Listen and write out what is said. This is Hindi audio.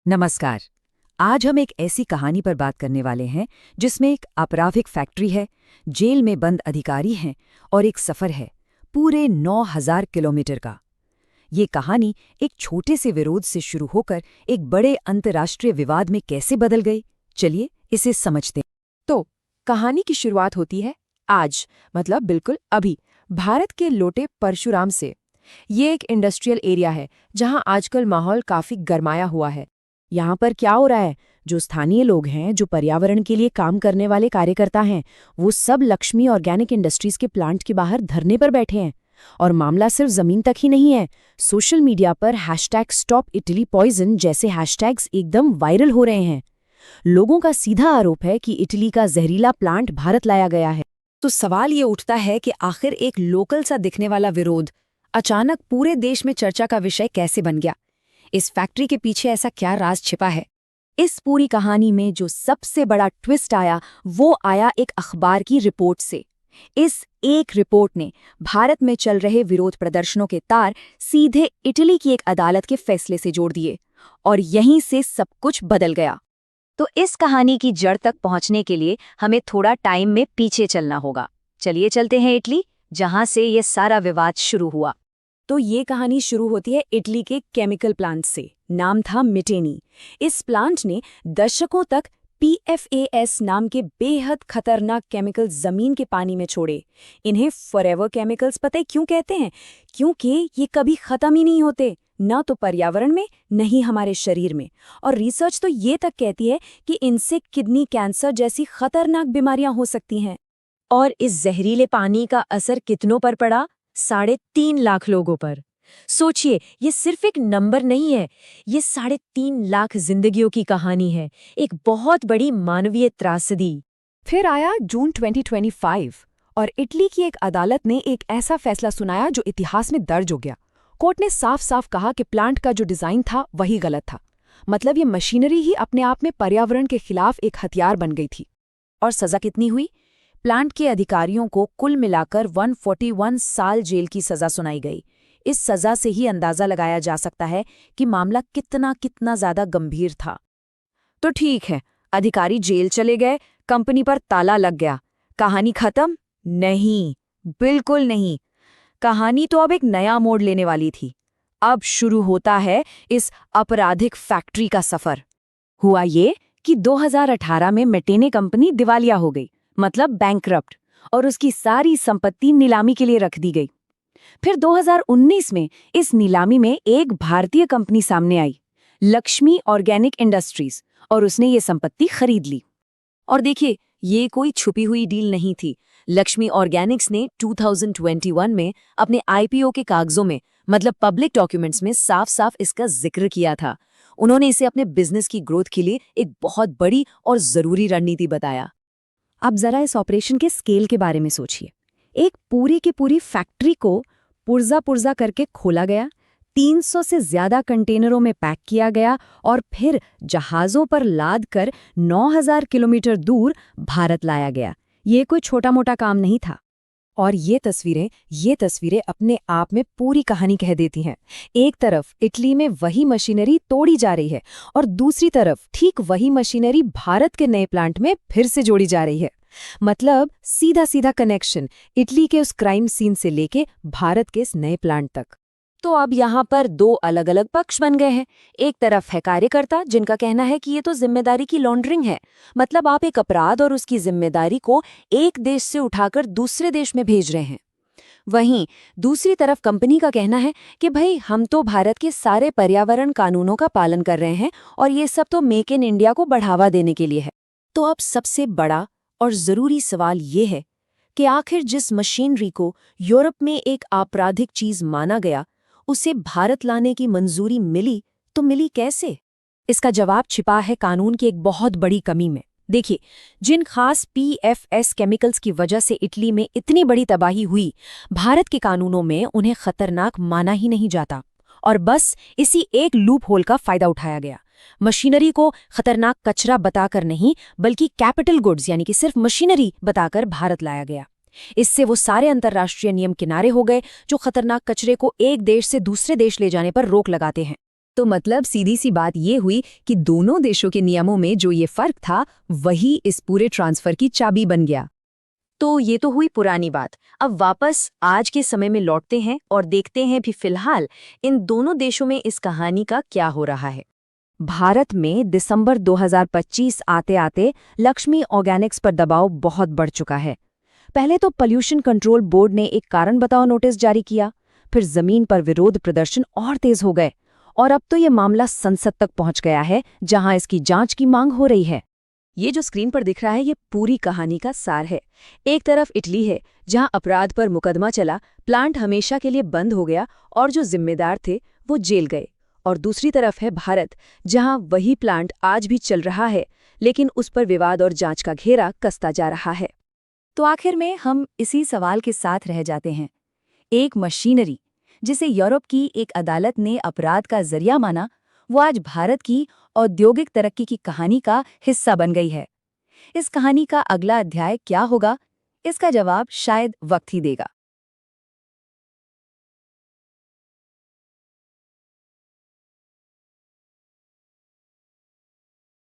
नमस्कार। आज हम एक ऐसी कहानी पर बात करने वाले हैं जिसमें एक आपराधिक फैक्ट्री है, जेल में बंद अधिकारी हैं और एक सफ़र है पूरे 9,000 किलोमीटर का। ये कहानी एक छोटे से विरोध से शुरू होकर एक बड़े अंतर्राष्ट्रीय विवाद में कैसे बदल गई, चलिए इसे समझते हैं। तो कहानी की शुरुआत होती है आज, मतलब बिल्कुल अभी, भारत के लोटे परशुराम से। ये एक इंडस्ट्रियल एरिया है जहां आजकल माहौल काफी गरमाया हुआ है। यहाँ पर क्या हो रहा है, जो स्थानीय लोग हैं, जो पर्यावरण के लिए काम करने वाले कार्यकर्ता हैं, वो सब लक्ष्मी ऑर्गेनिक इंडस्ट्रीज के प्लांट के बाहर धरने पर बैठे हैं। और मामला सिर्फ जमीन तक ही नहीं है, सोशल मीडिया पर #StopItalyPoison जैसे हैशटैग्स एकदम वायरल हो रहे हैं। लोगों का सीधा आरोप है कि इटली का जहरीला प्लांट भारत लाया गया है। तो सवाल ये उठता है कि आखिर एक लोकल सा दिखने वाला विरोध अचानक पूरे देश में चर्चा का विषय कैसे बन गया? इस फैक्ट्री के पीछे ऐसा क्या राज छिपा है? इस पूरी कहानी में जो सबसे बड़ा ट्विस्ट आया, वो आया एक अखबार की रिपोर्ट से। इस एक रिपोर्ट ने भारत में चल रहे विरोध प्रदर्शनों के तार सीधे इटली की एक अदालत के फैसले से जोड़ दिए और यहीं से सब कुछ बदल गया। तो इस कहानी की जड़ तक पहुंचने के लिए हमें थोड़ा टाइम में पीछे चलना होगा। चलिए चलते हैं इटली, जहां से ये सारा विवाद शुरू हुआ। तो ये कहानी शुरू होती है इटली के केमिकल प्लांट से। नाम था मिटेनी। इस प्लांट ने दशकों तक PFAS नाम के बेहद खतरनाक केमिकल जमीन के पानी में छोड़े। इन्हें फॉरएवर केमिकल्स पता है क्यों कहते हैं? क्योंकि ये कभी खत्म ही नहीं होते, न तो पर्यावरण में, न ही हमारे शरीर में। और रिसर्च तो ये तक कहती है कि इनसे किडनी कैंसर जैसी खतरनाक बीमारियां हो सकती हैं। और इस जहरीले पानी का असर कितनों पर पड़ा? 3.5 लाख लोगों पर। सोचिए, ये सिर्फ एक नंबर नहीं है, ये 3.5 लाख जिंदगियों की कहानी है, एक बहुत बड़ी मानवीय त्रासदी। फिर आया जून 2025 और इटली की एक अदालत ने एक ऐसा फैसला सुनाया जो इतिहास में दर्ज हो गया। कोर्ट ने साफ साफ कहा कि प्लांट का जो डिजाइन था वही गलत था। मतलब ये मशीनरी ही अपने आप में पर्यावरण के खिलाफ एक हथियार बन गई थी। और सजा कितनी हुई? प्लांट के अधिकारियों को कुल मिलाकर 141 साल जेल की सजा सुनाई गई। इस सजा से ही अंदाजा लगाया जा सकता है कि मामला कितना ज्यादा गंभीर था। तो ठीक है, अधिकारी जेल चले गए, कंपनी पर ताला लग गया, कहानी खत्म? नहीं, बिल्कुल नहीं। कहानी तो अब एक नया मोड़ लेने वाली थी। अब शुरू होता है इस आपराधिक फैक्ट्री का सफर। हुआ ये कि 2018 में मेटेने कंपनी दिवालिया हो गई, मतलब बैंकरप्ट, और उसकी सारी संपत्ति नीलामी के लिए रख दी गई। फिर 2019 में इस नीलामी में एक भारतीय कंपनी सामने आई, लक्ष्मी ऑर्गेनिक इंडस्ट्रीज, और उसने ये संपत्ति खरीद ली। और देखिए, ये कोई छुपी हुई डील नहीं थी। लक्ष्मी ऑर्गेनिक्स ने 2021 में अपने IPO के कागजों में, मतलब पब्लिक डॉक्यूमेंट्स में, साफ साफ इसका जिक्र किया था। उन्होंने इसे अपने बिजनेस की ग्रोथ के लिए एक बहुत बड़ी और जरूरी रणनीति बताया। अब जरा इस ऑपरेशन के स्केल के बारे में सोचिए। एक पूरी की पूरी फैक्ट्री को पुर्जा पुर्जा करके खोला गया, 300 से ज्यादा कंटेनरों में पैक किया गया और फिर जहाज़ों पर लाद कर 9,000 किलोमीटर दूर भारत लाया गया। ये कोई छोटा मोटा काम नहीं था। और ये तस्वीरें अपने आप में पूरी कहानी कह देती हैं। एक तरफ इटली में वही मशीनरी तोड़ी जा रही है और दूसरी तरफ ठीक वही मशीनरी भारत के नए प्लांट में फिर से जोड़ी जा रही है। मतलब सीधा सीधा कनेक्शन इटली के उस क्राइम सीन से लेके भारत के इस नए प्लांट तक। तो अब यहाँ पर दो अलग अलग पक्ष बन गए हैं। एक तरफ है कार्यकर्ता, जिनका कहना है कि ये तो जिम्मेदारी की लॉन्ड्रिंग है, मतलब आप एक अपराध और उसकी जिम्मेदारी को एक देश से उठाकर दूसरे देश में भेज रहे हैं। वहीं दूसरी तरफ कंपनी का कहना है कि भाई, हम तो भारत के सारे पर्यावरण कानूनों का पालन कर रहे हैं और ये सब तो मेक इन इंडिया को बढ़ावा देने के लिए है। तो अब सबसे बड़ा और जरूरी सवाल ये है कि आखिर जिस मशीनरी को यूरोप में एक आपराधिक चीज माना गया, उसे भारत लाने की मंजूरी मिली तो मिली कैसे? इसका जवाब छिपा है कानून की एक बहुत बड़ी कमी में। देखिए, जिन खास PFS केमिकल्स की वजह से इटली में इतनी बड़ी तबाही हुई, भारत के कानूनों में उन्हें खतरनाक माना ही नहीं जाता। और बस इसी एक लूप होल का फायदा उठाया गया। मशीनरी को खतरनाक कचरा बताकर नहीं, बल्कि कैपिटल गुड्स यानी कि सिर्फ मशीनरी बताकर भारत लाया गया। इससे वो सारे अंतर्राष्ट्रीय नियम किनारे हो गए जो खतरनाक कचरे को एक देश से दूसरे देश ले जाने पर रोक लगाते हैं। तो मतलब सीधी सी बात ये हुई कि दोनों देशों के नियमों में जो ये फर्क था वही इस पूरे ट्रांसफर की चाबी बन गया। तो ये तो हुई पुरानी बात। अब वापस आज के समय में लौटते हैं और देखते हैं भी फिलहाल इन दोनों देशों में इस कहानी का क्या हो रहा है। भारत में दिसंबर 2025 आते-आते लक्ष्मी ऑर्गेनिक्स पर दबाव बहुत बढ़ चुका है। पहले तो पोल्यूशन कंट्रोल बोर्ड ने एक कारण बताओ नोटिस जारी किया, फिर जमीन पर विरोध प्रदर्शन और तेज हो गए और अब तो ये मामला संसद तक पहुंच गया है, जहां इसकी जांच की मांग हो रही है। ये जो स्क्रीन पर दिख रहा है ये पूरी कहानी का सार है। एक तरफ इटली है जहां अपराध पर मुकदमा चला, प्लांट हमेशा के लिए बंद हो गया और जो जिम्मेदार थे वो जेल गए। और दूसरी तरफ है भारत, जहां वही प्लांट आज भी चल रहा है, लेकिन उस पर विवाद और जांच का घेरा कसता जा रहा है। तो आखिर में हम इसी सवाल के साथ रह जाते हैं। एक मशीनरी जिसे यूरोप की एक अदालत ने अपराध का जरिया माना, वो आज भारत की औद्योगिक तरक्की की कहानी का हिस्सा बन गई है। इस कहानी का अगला अध्याय क्या होगा, इसका जवाब शायद वक्त ही देगा।